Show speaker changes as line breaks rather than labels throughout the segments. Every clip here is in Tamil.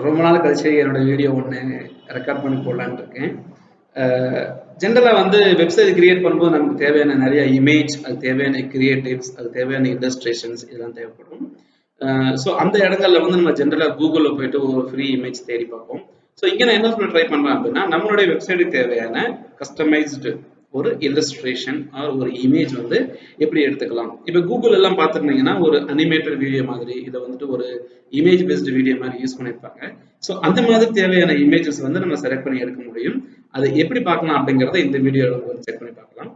ரொம்ப நாள் கழிச்சு என்னோட வீடியோ ஒன்று ரெக்கார்ட் பண்ணி போடலான்னு இருக்கேன். ஜென்ரலாக வந்து வெப்சைட் கிரியேட் பண்ணும்போது நமக்கு தேவையான நிறைய இமேஜ், அது தேவையான கிரியேட்டிவ்ஸ், அது தேவையான இல்லஸ்ட்ரேஷன்ஸ் இதெல்லாம் தேவைப்படும். ஸோ அந்த இடங்கள்ல வந்து நம்ம ஜென்ரலாக கூகுளில் போயிட்டு ஒரு ஃப்ரீ இமேஜ் தேடி பார்ப்போம். ஸோ இங்கே நான் என்ன சொல்ல ட்ரை பண்ணுறேன் அப்படின்னா, நம்மளுடைய வெப்சைட்டுக்கு தேவையான கஸ்டமைஸ்டு ஒரு இல்லஸ்ட்ரேஷன் ஆர் ஒரு இமேஜ் வந்து எப்படி எடுத்துக்கலாம். இப்போ கூகுள் எல்லாம் பார்த்துருந்தீங்கன்னா ஒரு அனிமேட்டட் வீடியோ மாதிரி இதை வந்துட்டு ஒரு இமேஜ் பேஸ்டு வீடியோ மாதிரி யூஸ் பண்ணியிருப்பாங்க. ஸோ அந்த மாதிரி தேவையான இமேஜஸ் வந்து நம்ம செலக்ட் பண்ணி எடுக்க முடியும். அதை எப்படி பார்க்கலாம் அப்படிங்கிறத இந்த வீடியோவில் வந்து செக் பண்ணி பார்க்கலாம்.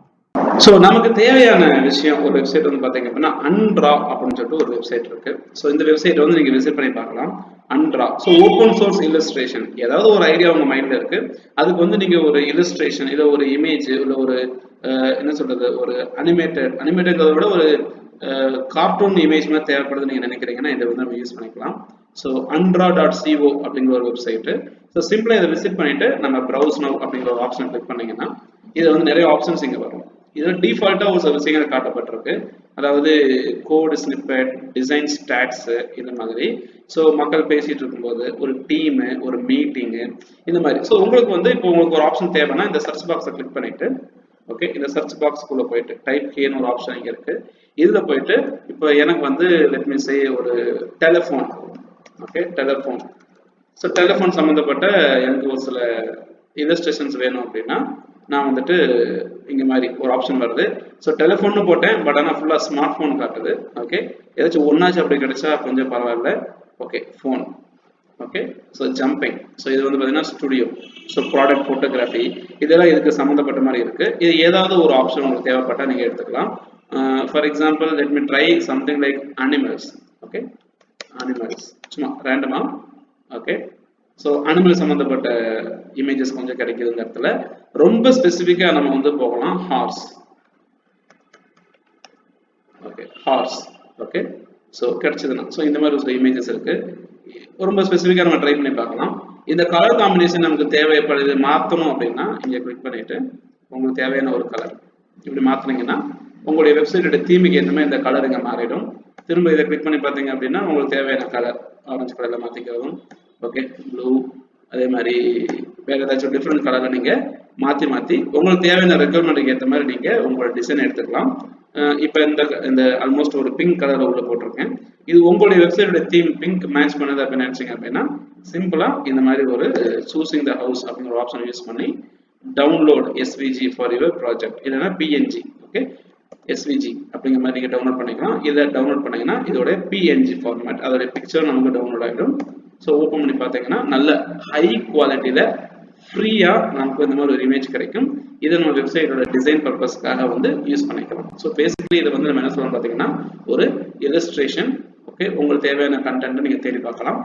ஸோ நமக்கு தேவையான விஷயம் ஒரு வெப்சைட் வந்து பார்த்தீங்க அப்படின்னா Undraw அப்படின்னு சொல்லிட்டு ஒரு வெப்சைட் இருக்கு. ஸோ இந்த வெப்சைட் வந்து நீங்க விசிட் பண்ணி பார்க்கலாம். Undraw. So open source illustration, ஏதாவது ஒரு ஐடியா உங்க மைண்ட்ல இருக்கு, அதுக்கு வந்து நீங்க ஒரு இல்லஸ்ட்ரேஷன் இல்லை ஒரு இமேஜ் இல்லை ஒரு என்ன சொல்றது ஒரு அனிமேட்டட்ங்கிறத விட ஒரு கார்ட்டூன் இமேஜ் மாதிரி தேவைப்படுது நீங்க நினைக்கிறீங்கன்னா இதை வந்து நம்ம யூஸ் பண்ணிக்கலாம். ஸோ undraw.co அப்படிங்கிற ஒரு வெப்சைட்டு. ஸோ சிம்பிளா இதை விசிட் பண்ணிட்டு நம்ம ப்ரௌஸ் நவ் அப்படிங்கிற ஒரு ஆப்ஷன் கிளிக் பண்ணீங்கன்னா இது வந்து நிறைய ஆப்ஷன்ஸ் இங்க வரும். இதில் டிஃபால்ட்டா ஒரு சில விஷயங்கள் காட்டப்பட்டிருக்கு, அதாவது கோடு ஸ்னிப்பெட், டிசைன் ஸ்டாட்ஸ் இந்த மாதிரி. ஸோ மக்கள் பேசிட்டு இருக்கும்போது ஒரு டீமு, ஒரு மீட்டிங்கு இந்த மாதிரி. ஸோ உங்களுக்கு வந்து இப்போ உங்களுக்கு ஒரு ஆப்ஷன் தேவைன்னா இந்த சர்ச் பாக்ஸை கிளிக் பண்ணிட்டு ஓகே, இந்த சர்ச் பாக்ஸ்க்குள்ள போயிட்டு டைப் ஹியர்னு ஒரு ஆப்ஷன் இங்கே இருக்கு. இதுல போயிட்டு இப்போ எனக்கு வந்து லெட் மீ சே ஒரு telephone, okay telephone. So telephone சம்மந்தப்பட்ட எனக்கு ஒரு சில இல்லஸ்ட்ரேஷன்ஸ் வேணும் அப்படின்னா நான் வந்துட்டு இங்கே மாதிரி ஒரு ஆப்ஷன் வருது. ஸோ டெலிஃபோன்னு போட்டேன், பட் ஆனால் ஃபுல்லாக ஸ்மார்ட் ஃபோன் காட்டுது. ஓகே, ஏதாச்சும் ஒன்றாச்சும் அப்படி கிடைச்சா கொஞ்சம் பரவாயில்ல. Okay, phone. Okay, so jumping. So இது வந்து பார்த்தீங்கன்னா ஸ்டுடியோ, ஸோ ப்ராடக்ட் ஃபோட்டோகிராஃபி இதெல்லாம் இதுக்கு சம்மந்தப்பட்ட மாதிரி இருக்கு. இது ஏதாவது ஒரு ஆப்ஷன் உங்களுக்கு தேவைப்பட்டால் நீங்கள் எடுத்துக்கலாம். For example let me try something like animals. Okay, animals சும்மா ரேண்டமா. ஓகே, ஸோ அனிமல் சம்மந்தப்பட்ட இமேஜஸ் கொஞ்சம் கிடைக்குது இந்த இடத்துல. ரொம்ப ஸ்பெசிஃபிக்காக நம்ம வந்து போகலாம் horse. Okay, horse. Okay, so கிடைச்சதுன்னா ஸோ இந்த மாதிரி ஒரு இமேஜஸ் இருக்கு. ரொம்ப ஸ்பெசிஃபிக்காக நம்ம ட்ரை பண்ணி பார்க்கலாம். இந்த கலர் காம்பினேஷன் நமக்கு தேவைப்படுது மாற்றணும் அப்படின்னா இங்கே கிளிக் பண்ணிட்டு உங்களுக்கு தேவையான ஒரு கலர் இப்படி மாற்றினீங்கன்னா உங்களுடைய வெப்சைட்டோட தீமுக்கு ஏற்ற மாதிரி இந்த கலர் இங்கே மாறிடும். திரும்ப இதை கிளிக் பண்ணி பார்த்தீங்க அப்படின்னா உங்களுக்கு தேவையான கலர் ஆரஞ்சு கலரில் மாற்றிக்கிறதும், ஓகே ப்ளூ, அதே மாதிரி வேற ஏதாச்சும் டிஃப்ரெண்ட் கலரில் நீங்கள் மாற்றி உங்களுக்கு தேவையான ரெக்குயர்மெண்ட்டுக்கு ஏற்ற மாதிரி நீங்கள் உங்களோட டிசைன் எடுத்துக்கலாம். இப்போ இந்த ஆல்மோஸ்ட் ஒரு பிங்க் கலரில் உள்ள போட்டிருக்கேன். இது உங்களுடைய வெப்சைட்டோட தீம் பிங்க் மேட்ச் பண்ணது அப்படின்னு நினைச்சீங்க அப்படின்னா சிம்பிளா இந்த மாதிரி ஒரு சூசிங் த ஹவுஸ் அப்படிங்கிற ஆப்ஷன் யூஸ் பண்ணி download SVG for your project இல்லைன்னா பிஎன்ஜி. ஓகே, எஸ்விஜி அப்படிங்கிற மாதிரி நீங்கள் டவுன்லோட் பண்ணிக்கலாம். இதை டவுன்லோட் பண்ணீங்கன்னா இதோட பிஎன்ஜி ஃபார்மேட், அதோட பிக்சர் நமக்கு டவுன்லோட் ஆகிடும். ஸோ ஓப்பன் பண்ணி பார்த்தீங்கன்னா நல்ல ஹை குவாலிட்டியில் ஃப்ரீயாக நமக்கு இந்த மாதிரி ஒரு இமேஜ் கிடைக்கும். இதை நம்ம வெப்சைட்டோட டிசைன் பர்பஸ்க்காக வந்து யூஸ் பண்ணிக்கலாம். ஸோ பேசிக்கலி இதை வந்து நம்ம என்ன சொல்லணும் பார்த்தீங்கன்னா ஒரு இல்லஸ்ட்ரேஷன். ஓகே, உங்களுக்கு தேவையான கண்டென்ட்டை நீங்கள் தேடி பார்க்கலாம்.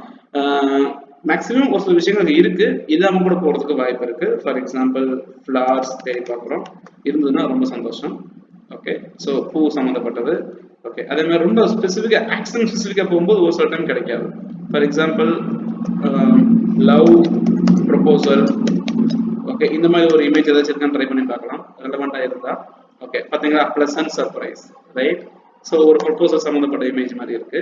மேக்ஸிமம் ஒரு சில விஷயங்கள் இருக்கு, இல்லாமல் கூட போகிறதுக்கு வாய்ப்பு இருக்கு. ஃபார் எக்ஸாம்பிள் ஃப்ளவர்ஸ் தேடி பார்க்குறோம், இருந்ததுன்னா ரொம்ப சந்தோஷம். ஓகே, ஸோ பூ சம்மந்தப்பட்டது. ஓகே, அதே மாதிரி ரொம்ப ஸ்பெசிஃபிக்காக ஆக்ஷன் ஸ்பெசிஃபிக்காக போகும்போது ஒரு சில டைம் கிடைக்காது. For example love proposal. Okay, இந்த மாதிரி ஒரு இமேஜ் ஏதாச்சும் இருக்கான்னு ட்ரை பண்ணி பார்க்கலாம், ரெலவெண்ட்டாக இருந்தா. ஓகே, பார்த்தீங்களா ப்ளசன்ட் சர்ப்ரைஸ், ரைட். ஸோ ஒரு ப்ரொபோசல் சம்மந்தப்பட்ட இமேஜ் மாதிரி இருக்கு.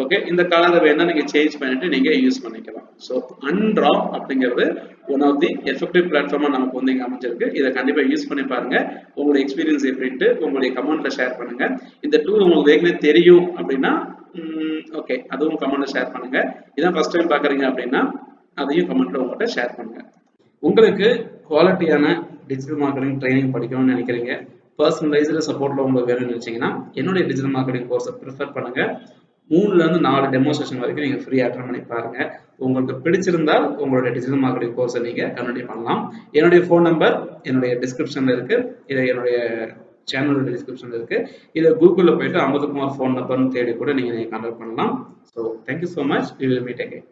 ஓகே, இந்த கலரை வேணா நீங்கள் சேஞ்ச் பண்ணிட்டு நீங்கள் யூஸ் பண்ணிக்கலாம். ஸோ Undraw அப்படிங்கிறது ஒன் ஆஃப் தி எஃபெக்டிவ் பிளாட்ஃபார்மாக நமக்கு வந்து இங்கே அமைஞ்சிருக்கு. இதை கண்டிப்பாக யூஸ் பண்ணி பாருங்க. உங்களுடைய எக்ஸ்பீரியன்ஸ் எப்படின்ட்டு உங்களுடைய கமெண்ட்ல ஷேர் பண்ணுங்க. இந்த டூல் உங்களுக்கு ஏற்கனவே தெரியும் அப்படின்னா ஓகே அதுவும் கமெண்ட்ல ஷேர் பண்ணுங்க. இதான் ஃபர்ஸ்ட் டைம் பார்க்குறீங்க அப்படின்னா அதையும் கமெண்ட்ல உங்கள்கிட்ட ஷேர் பண்ணுங்க. உங்களுக்கு குவாலிட்டியான டிஜிட்டல் மார்க்கெட்டிங் ட்ரைனிங் படிக்கணும்னு நினைக்கிறீங்க, பர்சனலைஸ்டு சப்போர்ட்ல உங்களுக்கு வேணும்னு நினைச்சீங்கன்னா என்னுடைய டிஜிட்டல் மார்க்கெட்டிங் கோர்ஸை ப்ரிஃபர் பண்ணுங்க. 3லேருந்து 4 டெமோ செஷன் வரைக்கும் நீங்கள் ஃப்ரீ அட்டெண்ட் பண்ணி பாருங்க. உங்களுக்கு பிடிச்சிருந்தால் உங்களுடைய டிஜிட்டல் மார்க்கெட்டிங் கோர்ஸை நீங்கள் கண்டினியூ பண்ணலாம். என்னுடைய ஃபோன் நம்பர் என்னுடைய டிஸ்கிரிப்ஷனில் இருக்கு, இதை என்னுடைய சேனலோட டிஸ்கிரிப்ஷனில் இருக்கு. இதை கூகுளில் போயிட்டு அமுதகுமார் ஃபோன் நம்பர்னு தேடி கூட நீங்கள் கான்டாக்ட் பண்ணலாம். So thank you so much. We will meet again.